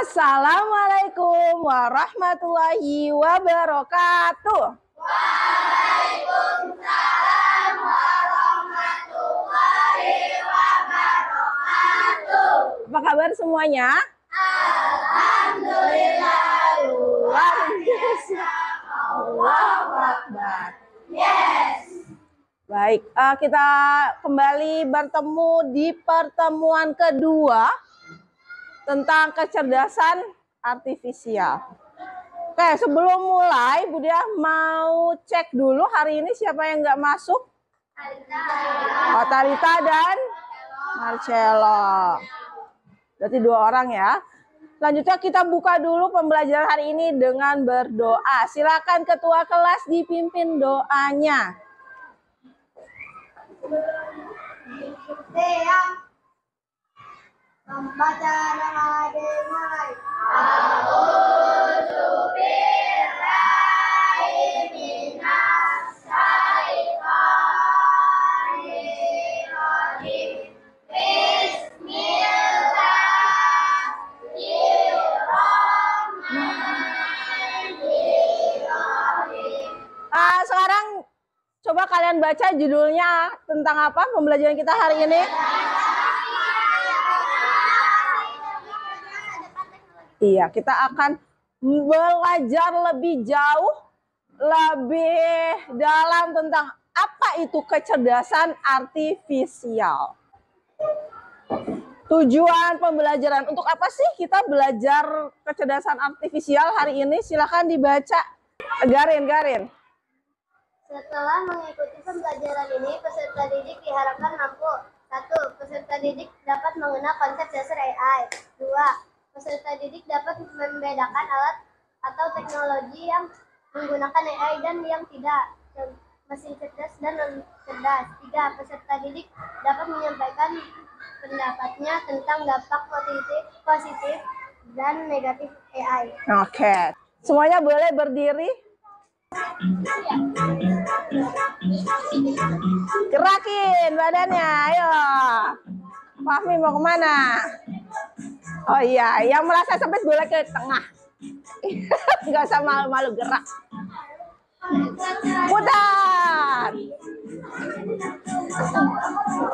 Assalamualaikum warahmatullahi wabarakatuh. Waalaikumsalam warahmatullahi wabarakatuh. Apa kabar semuanya? Alhamdulillah Luar biasa. Allahu Akbar. Yes. Baik, kita kembali bertemu di pertemuan kedua tentang kecerdasan artifisial. Oke, sebelum mulai, Bu Dia mau cek dulu hari ini siapa yang nggak masuk? Oh, Talita dan Marcelo. Berarti 2 orang ya. Selanjutnya kita buka dulu pembelajaran hari ini dengan berdoa. Silakan ketua kelas dipimpin doanya. Siap. Membaca dengan dimulai. Sekarang coba kalian baca judulnya tentang apa pembelajaran kita hari ini. Iya, kita akan belajar lebih jauh, lebih dalam tentang apa itu kecerdasan artifisial. Tujuan pembelajaran, untuk apa sih kita belajar kecerdasan artifisial hari ini? Silahkan dibaca. Garin. Setelah mengikuti pembelajaran ini, peserta didik diharapkan mampu 1. Peserta didik dapat mengenal konsep dasar AI. 2. Peserta didik dapat membedakan alat atau teknologi yang menggunakan AI dan yang tidak, mesin cerdas dan non-cerdas. 3. Peserta didik dapat menyampaikan pendapatnya tentang dampak positif dan negatif AI. Oke, semuanya boleh berdiri. Gerakin badannya, ayo. Fahmi mau kemana? Oh iya, yang merasa sempit boleh ke tengah. Nggak usah malu-malu, gerak. Putar.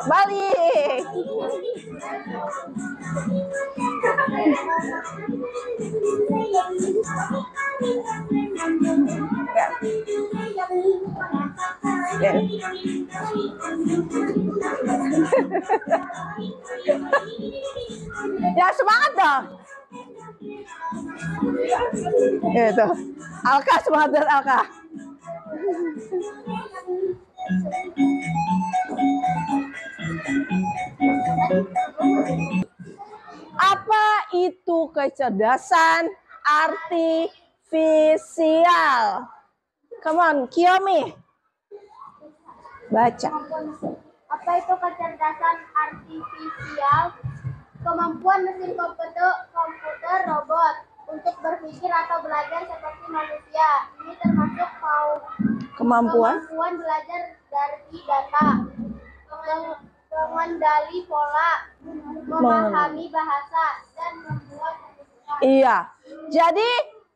Balik. Ya semangat dong. Itu. Alka semangat dan Alka. Apa itu kecerdasan artifisial? Come on, Kiyomi. Baca. Apa itu kecerdasan artifisial? Kemampuan mesin komputer robot untuk berpikir atau belajar seperti manusia. Ini termasuk Kemampuan belajar dari data, mengendali pola, memahami bahasa, dan membuat keputusan. Iya. Jadi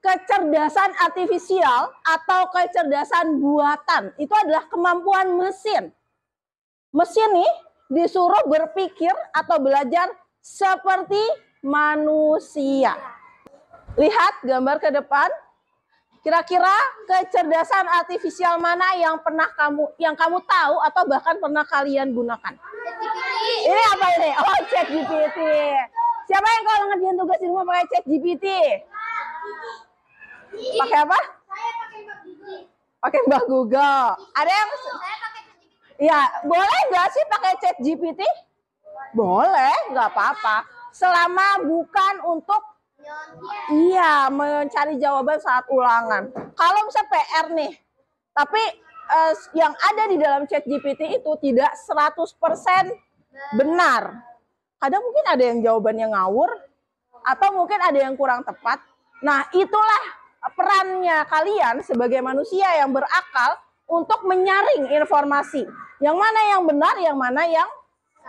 kecerdasan artifisial atau kecerdasan buatan itu adalah kemampuan mesin. Mesin nih disuruh berpikir atau belajar seperti manusia. Lihat gambar ke depan. Kira-kira kecerdasan artifisial mana yang kamu tahu atau bahkan pernah kalian gunakan? Ini apa ini? Oh, ChatGPT. Siapa yang kalau ngerjain tugas di rumah pakai ChatGPT? Pakai apa? Saya pakai Mbak Gigi. Pakai Mbak Google. Ada yang? Saya pakai ChatGPT. Ya, boleh nggak sih pakai ChatGPT? Boleh, nggak apa-apa. Selama bukan untuk mencari jawaban saat ulangan. Kalau misalnya PR nih, tapi yang ada di dalam ChatGPT itu tidak 100% benar. Kadang mungkin ada yang jawabannya ngawur, atau mungkin ada yang kurang tepat. Nah, itulah perannya kalian sebagai manusia yang berakal untuk menyaring informasi. Yang mana yang benar, yang mana yang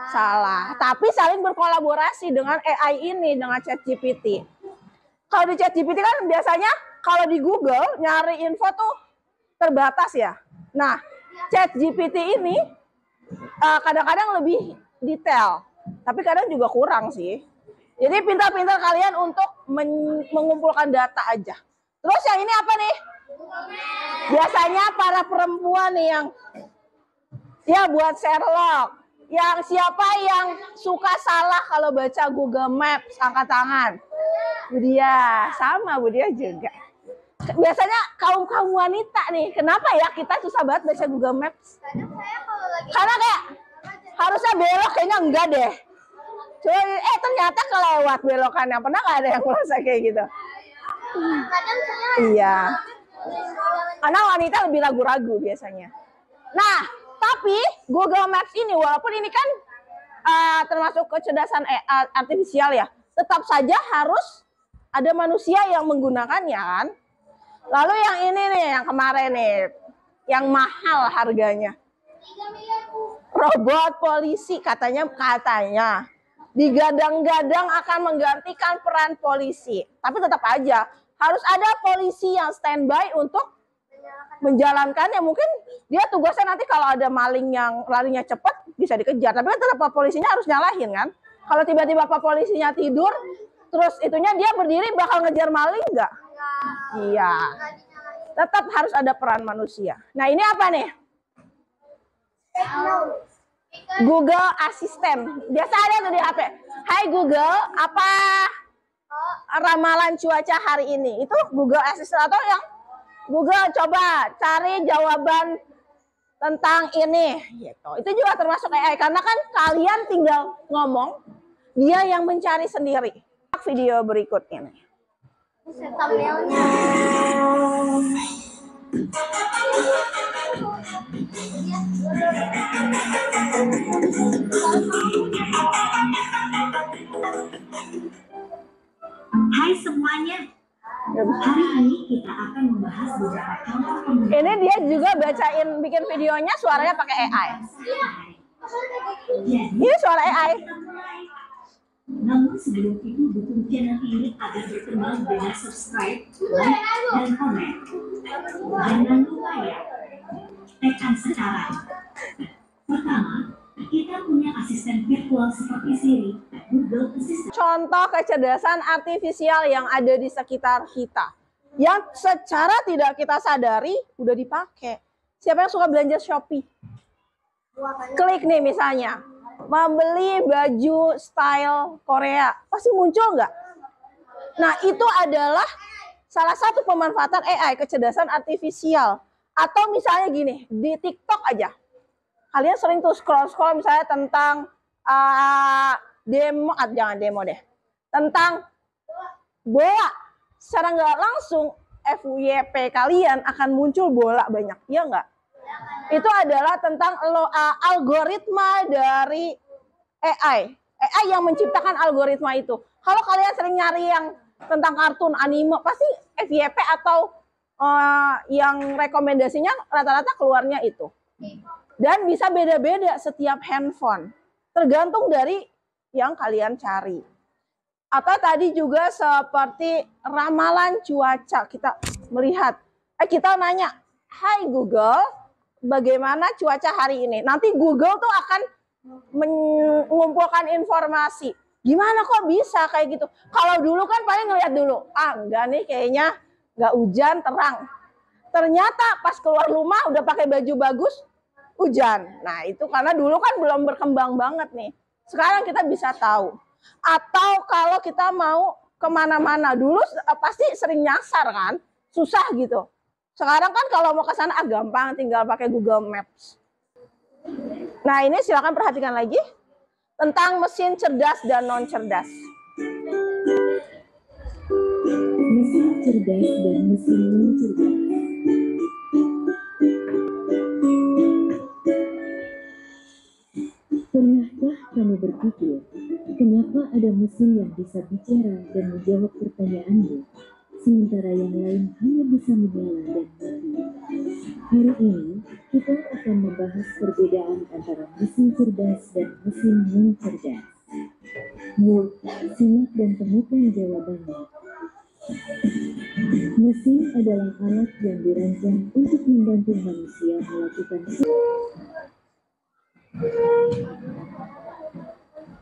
salah. Tapi saling berkolaborasi dengan AI ini, dengan ChatGPT. Kalau di ChatGPT kan biasanya kalau di Google nyari info tuh terbatas ya. Nah, ChatGPT ini kadang-kadang lebih detail, tapi kadang juga kurang sih. Jadi pintar-pintar kalian untuk mengumpulkan data aja. Terus yang ini apa nih? Biasanya para perempuan nih yang ya buat Sherlock. Yang siapa yang suka salah kalau baca Google Maps, angkat tangan. Budia, sama Budia juga. Biasanya kaum wanita nih, kenapa ya kita susah banget baca Google Maps? Karena kayak harusnya belok, kayaknya enggak deh. Coba, ternyata kelewat belokannya. Pernah nggak ada yang merasa kayak gitu? Iya. Karena wanita lebih ragu-ragu biasanya. Nah, tapi Google Maps ini, walaupun ini kan termasuk kecerdasan artifisial ya, tetap saja harus ada manusia yang menggunakannya kan. Lalu yang ini nih, yang kemarin nih, yang mahal harganya. Robot polisi katanya digadang-gadang akan menggantikan peran polisi. Tapi tetap aja harus ada polisi yang standby untuk menjalankannya. Mungkin dia tugasnya nanti kalau ada maling yang larinya cepat bisa dikejar. Tapi kan tetap polisinya harus nyalahin kan. Kalau tiba-tiba polisinya tidur, terus itunya dia berdiri bakal ngejar maling nggak? Iya. Tetap harus ada peran manusia. Nah ini apa nih? Google Assistant. Biasa ada tuh di HP. Hai Google, apa ramalan cuaca hari ini? Itu Google Assistant atau yang Google coba cari jawaban tentang ini. Gitu. Itu juga termasuk AI karena kan kalian tinggal ngomong, dia yang mencari sendiri. Video berikut ini. Thumbnailnya. Hai semuanya, hari ini kita akan membahas beberapa contoh penggunaan. Ini dia juga bacain, bikin videonya suaranya pakai AI. Ini suara AI. Namun sebelum itu dukung channel ini agar berkembang dengan subscribe, like, dan komen. Jangan lupa ya, tekan sekarang. Pertama, kita punya asisten virtual seperti Siri, Google Assistant. Contoh kecerdasan artifisial yang ada di sekitar kita, yang secara tidak kita sadari udah dipakai. Siapa yang suka belanja Shopee? Klik nih misalnya, membeli baju style Korea, pasti muncul nggak? Nah itu adalah salah satu pemanfaatan AI, kecerdasan artifisial. Atau misalnya gini, di TikTok aja. Kalian sering tuh scroll-scroll misalnya tentang demo, jangan demo deh. Tentang bola. Secara nggak langsung FYP kalian akan muncul bola banyak. Iya nggak? Itu adalah tentang algoritma dari AI. AI yang menciptakan algoritma itu. Kalau kalian sering nyari yang tentang kartun, anime, pasti FYP atau yang rekomendasinya rata-rata keluarnya itu. Dan bisa beda-beda setiap handphone. Tergantung dari yang kalian cari. Atau tadi juga seperti ramalan cuaca. Kita melihat, kita nanya, hai Google, bagaimana cuaca hari ini? Nanti Google tuh akan mengumpulkan informasi. Gimana kok bisa kayak gitu? Kalau dulu kan paling ngeliat dulu, enggak nih kayaknya nggak hujan, terang. Ternyata pas keluar rumah udah pakai baju bagus, hujan. Nah itu karena dulu kan belum berkembang banget nih. Sekarang kita bisa tahu. Atau kalau kita mau kemana-mana, dulu pasti sering nyasar kan, susah gitu. Sekarang kan kalau mau ke sana gampang, tinggal pakai Google Maps. Nah ini silakan perhatikan lagi tentang mesin cerdas dan non cerdas. Mesin cerdas dan mesin non cerdas. Pernahkah kamu berpikir, kenapa ada mesin yang bisa bicara dan menjawab pertanyaanmu, sementara yang lain hanya bisa menyala dan mati? Hari ini, kita akan membahas perbedaan antara mesin cerdas dan mesin non cerdas. Yuk, simak dan temukan jawabannya. Mesin adalah alat yang dirancang untuk membantu manusia melakukan.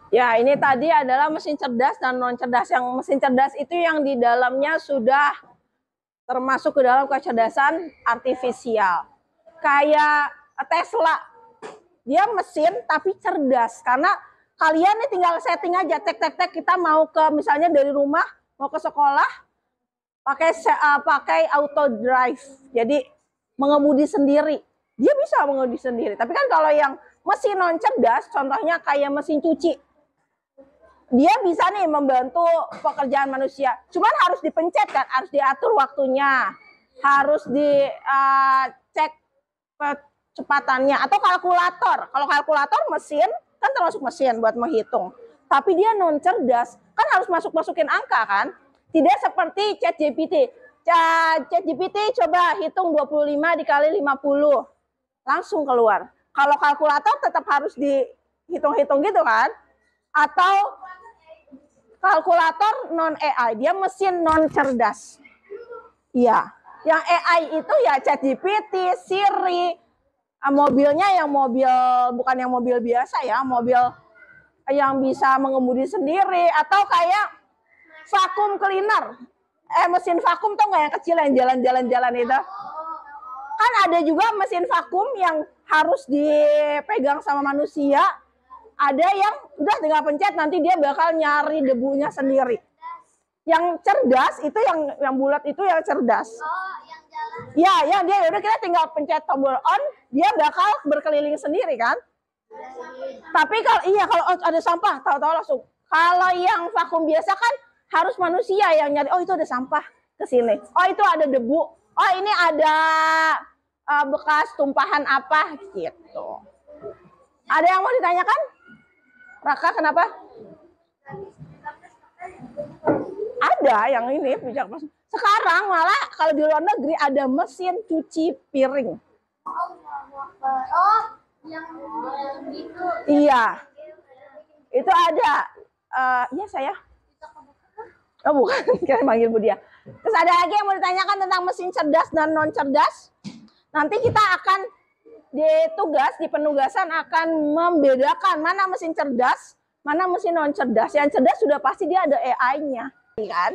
Ya, ini tadi adalah mesin cerdas dan non cerdas. Yang mesin cerdas itu yang di dalamnya sudah termasuk ke dalam kecerdasan artifisial. Kayak Tesla, dia mesin tapi cerdas karena kalian nih tinggal setting aja, tek kita mau ke misalnya dari rumah mau ke sekolah pakai auto drive, jadi mengemudi sendiri. Dia bisa mengemudi sendiri. Tapi kan kalau yang mesin non cerdas, contohnya kayak mesin cuci, dia bisa nih membantu pekerjaan manusia. Cuman harus dipencet kan, harus diatur waktunya, harus dicek kecepatannya. Atau kalkulator. Kalau kalkulator mesin, kan termasuk mesin buat menghitung. Tapi dia non cerdas, kan harus masukin angka kan. Tidak seperti ChatGPT. ChatGPT coba hitung 25 dikali 50. Langsung keluar. Kalau kalkulator tetap harus dihitung-hitung gitu kan. Atau kalkulator non AI, dia mesin non cerdas. Iya, yang AI itu ya ChatGPT, Siri, mobilnya yang mobil bukan yang mobil biasa ya, mobil yang bisa mengemudi sendiri, atau kayak vacuum cleaner, mesin vakum tuh nggak yang kecil yang jalan-jalan itu. Kan ada juga mesin vakum yang harus dipegang sama manusia. Ada yang udah tinggal pencet nanti dia bakal nyari debunya sendiri. Yang cerdas itu yang bulat itu yang cerdas. Ya, yang dia udah kita tinggal pencet tombol on, dia bakal berkeliling sendiri kan. Tapi kalau ada sampah, tahu-tahu langsung. Kalau yang vakum biasa kan harus manusia yang nyari. Oh itu ada sampah ke sini. Oh itu ada debu. Oh ini ada bekas tumpahan apa gitu. Ada yang mau ditanyakan? Raka kenapa? Ada yang ini bijak. Sekarang malah kalau di luar negeri ada mesin cuci piring. Oh, yang gitu. Iya. Itu ada. Iya saya. Oh bukan, kita manggil Bu Dia. Terus ada lagi yang mau ditanyakan tentang mesin cerdas dan non cerdas. Nanti kita akan di penugasan akan membedakan mana mesin cerdas, mana mesin non cerdas. Yang cerdas sudah pasti dia ada AI-nya, kan?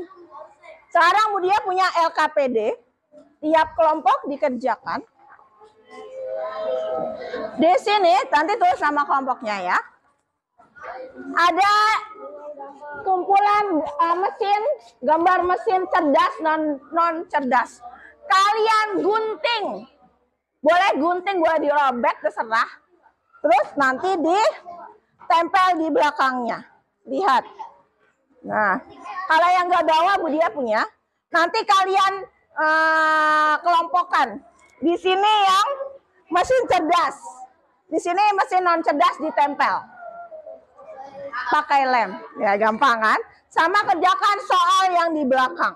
Sekarang Bu Dia punya LKPD, tiap kelompok dikerjakan. Di sini nanti tulis nama kelompoknya ya. Ada kumpulan mesin, gambar mesin cerdas non cerdas. Kalian gunting. Boleh gunting, boleh dirobek, terserah. Terus nanti ditempel di belakangnya. Lihat. Nah, kalau yang nggak bawa Bu Dia punya, nanti kalian kelompokkan. Di sini yang mesin cerdas, di sini mesin non cerdas ditempel. Pakai lem, ya gampang kan? Sama kerjakan soal yang di belakang.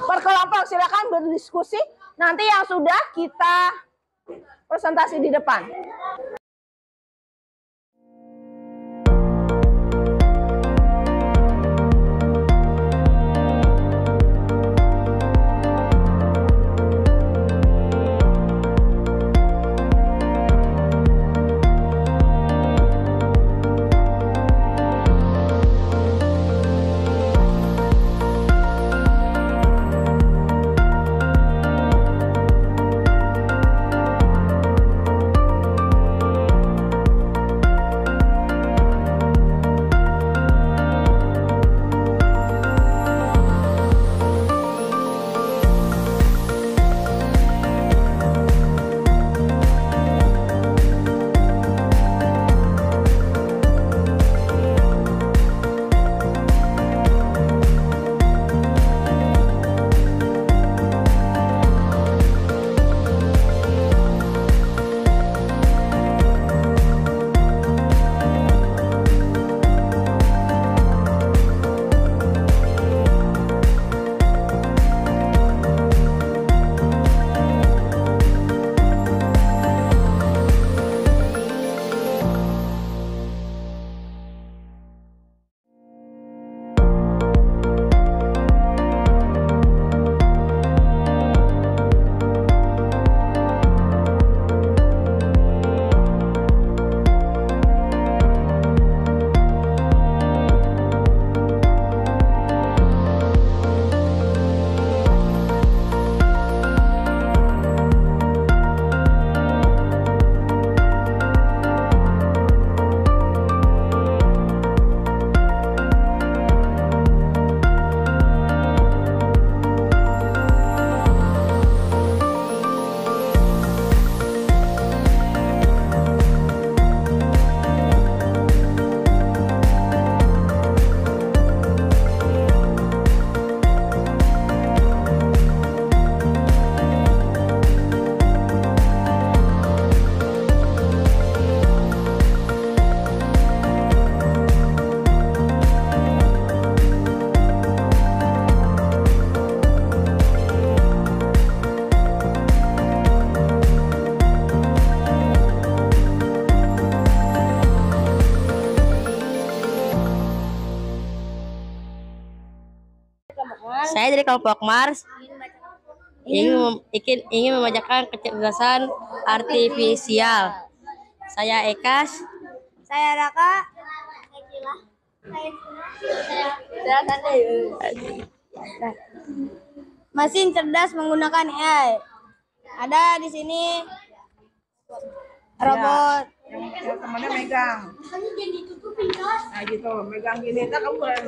Berkelompok, silakan berdiskusi. Nanti yang sudah kita presentasi di depan. kelompok Mars ingin membacakan kecerdasan artifisial. Saya Ekas. Saya Raka. Mesin cerdas menggunakan AI. Ada di sini robot. Yang temannya megang. Nah gitu, megang gini, ntar kamu boleh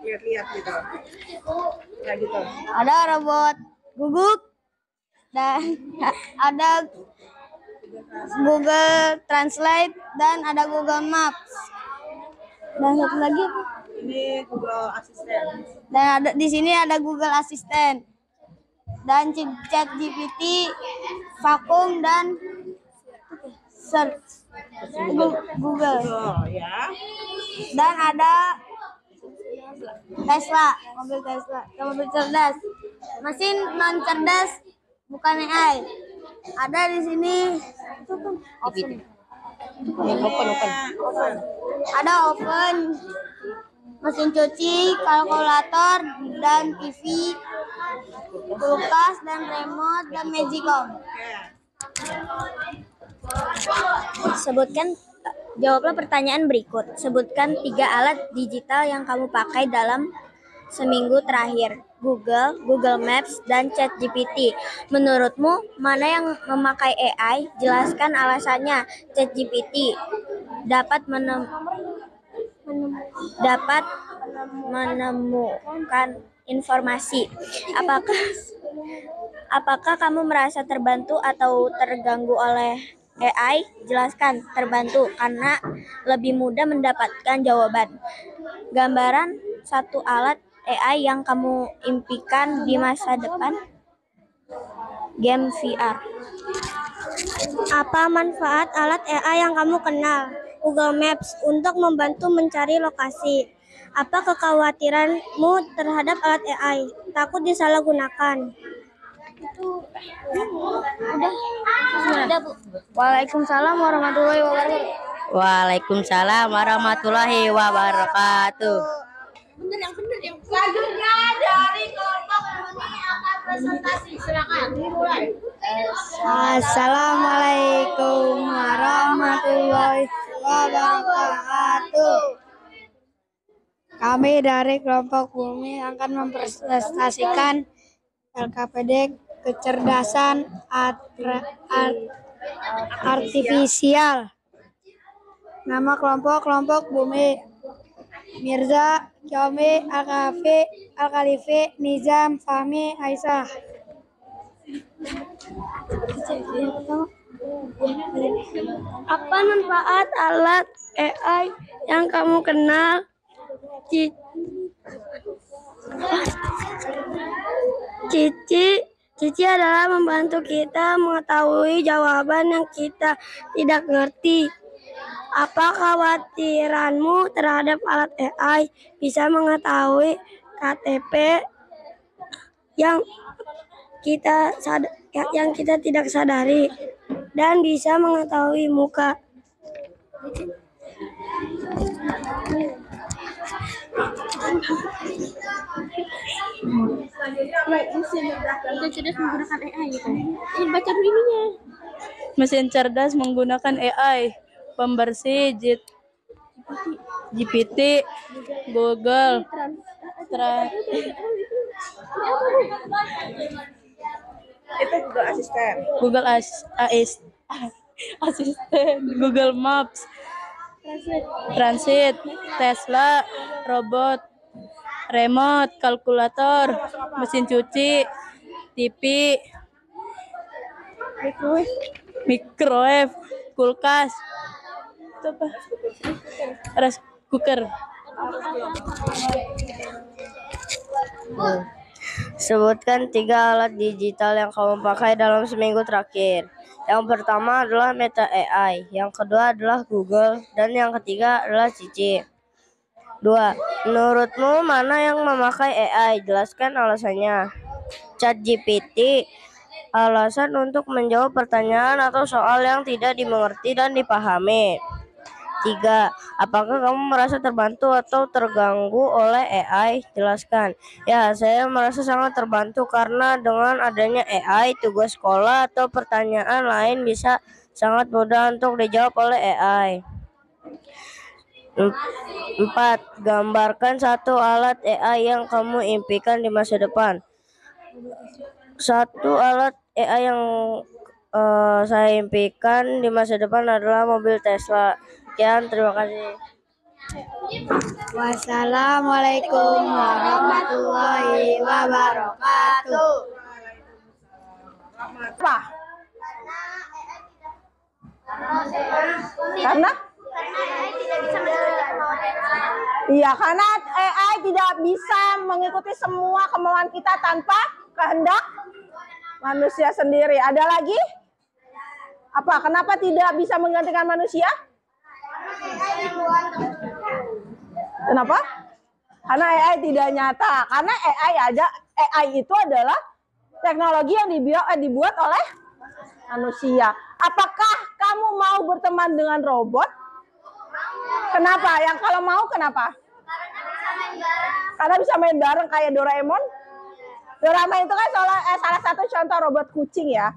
lihat-lihat gitu. Nah gitu. Ada robot guguk dan ada Google Translate dan ada Google Maps. Dan satu lagi apa? Ini Google Assistant. Dan ada di sini ada Google Assistant dan ChatGPT, vakum dan search Google. Oh ya. Dan ada Tesla, mobil Tesla, mobil cerdas. Mesin non cerdas bukan AI. Ada di sini oven. Open. Ada oven, mesin cuci, kalkulator, dan TV, kulkas, dan remote, dan magicom. Jawablah pertanyaan berikut. Sebutkan 3 alat digital yang kamu pakai dalam seminggu terakhir. Google Maps, dan ChatGPT. Menurutmu, mana yang memakai AI? Jelaskan alasannya. ChatGPT dapat menemukan informasi. Apakah kamu merasa terbantu atau terganggu oleh AI? Jelaskan. Terbantu karena lebih mudah mendapatkan jawaban. Gambaran 1 alat AI yang kamu impikan di masa depan. Game VR. Apa manfaat alat AI yang kamu kenal? Google Maps untuk membantu mencari lokasi. Apa kekhawatiranmu terhadap alat AI? Takut disalahgunakan. Udah, Bu. Waalaikumsalam warahmatullahi wabarakatuh. Waalaikumsalam warahmatullahi wabarakatuh. Selanjutnya dari kelompok Bumi akan presentasi. Silakan dimulai. Assalamualaikum warahmatullahi wabarakatuh. Kami dari kelompok Bumi akan mempresentasikan LKPD kecerdasan artifisial. Nama kelompok Bumi: Mirza, Kyomi, Al-Kafi, Al-Khalifi, Nizam, Fahmi, Aisyah. Apa manfaat alat AI yang kamu kenal? Cici adalah membantu kita mengetahui jawaban yang kita tidak ngerti. Apa kekhawatiranmu terhadap alat AI? Bisa mengetahui KTP yang kita tidak sadari dan bisa mengetahui muka. Mesin cerdas menggunakan AI. Pembersih GPT, Google Itu Google Assistant. Asisten, Google Maps, Transit, Tesla, robot, remote, kalkulator, mesin cuci, TV, microwave, kulkas, rice cooker. Sebutkan 3 alat digital yang kamu pakai dalam seminggu terakhir. Yang pertama adalah Meta AI, yang kedua adalah Google, dan yang ketiga adalah Cici. 2. Menurutmu mana yang memakai AI? Jelaskan alasannya. ChatGPT, alasan untuk menjawab pertanyaan atau soal yang tidak dimengerti dan dipahami. 3. Apakah kamu merasa terbantu atau terganggu oleh AI? Jelaskan. Ya, saya merasa sangat terbantu karena dengan adanya AI, tugas sekolah atau pertanyaan lain bisa sangat mudah untuk dijawab oleh AI. 4. Gambarkan satu alat AI yang kamu impikan di masa depan. Satu alat AI yang saya impikan di masa depan adalah mobil Tesla. Sekian, terima kasih. Wassalamualaikum warahmatullahi wabarakatuh. Apa? Karena? AI tidak bisa mengerjakan. Iya, karena AI tidak bisa mengikuti semua kemauan kita tanpa kehendak manusia sendiri. Ada lagi? Apa? Kenapa tidak bisa menggantikan manusia? Kenapa? Karena AI tidak nyata. Karena AI itu adalah teknologi yang dibuat oleh manusia. Apakah kamu mau berteman dengan robot? Kenapa? Yang kalau mau kenapa? Karena bisa main bareng kayak Doraemon. Doraemon itu kan salah satu contoh robot kucing ya.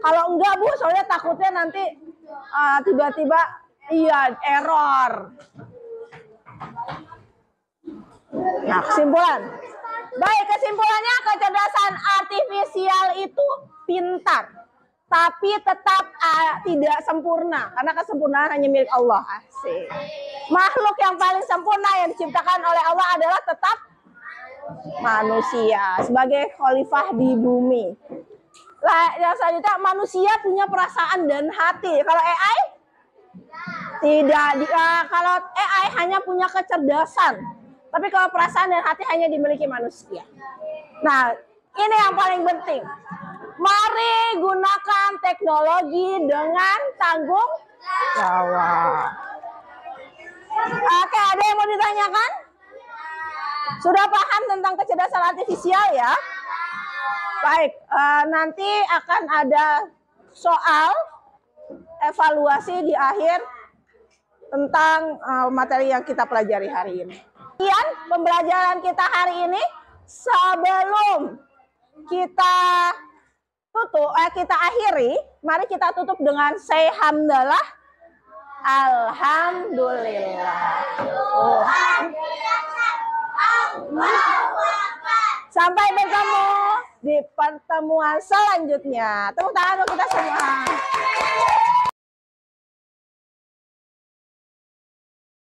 Kalau enggak Bu, soalnya takutnya nanti tiba-tiba error. Nah, kesimpulan. Baik, kesimpulannya kecerdasan artifisial itu pintar, tapi tetap tidak sempurna karena kesempurnaan hanya milik Allah. Asik. Makhluk yang paling sempurna yang diciptakan oleh Allah adalah tetap manusia sebagai khalifah di bumi. Yang selanjutnya, manusia punya perasaan dan hati. Kalau AI tidak. Kalau AI hanya punya kecerdasan, tapi kalau perasaan dan hati hanya dimiliki manusia. Nah, ini yang paling penting. Mari gunakan teknologi dengan tanggung jawab. Oke, ada yang mau ditanyakan? Sudah paham tentang kecerdasan artifisial ya? Baik, nanti akan ada soal evaluasi di akhir tentang materi yang kita pelajari hari ini. Sekian pembelajaran kita hari ini. Sebelum kita akhiri, mari kita tutup dengan say hamdalah. Alhamdulillah. Sampai bertemu di pertemuan selanjutnya. Tepuk tangan untuk kita semua.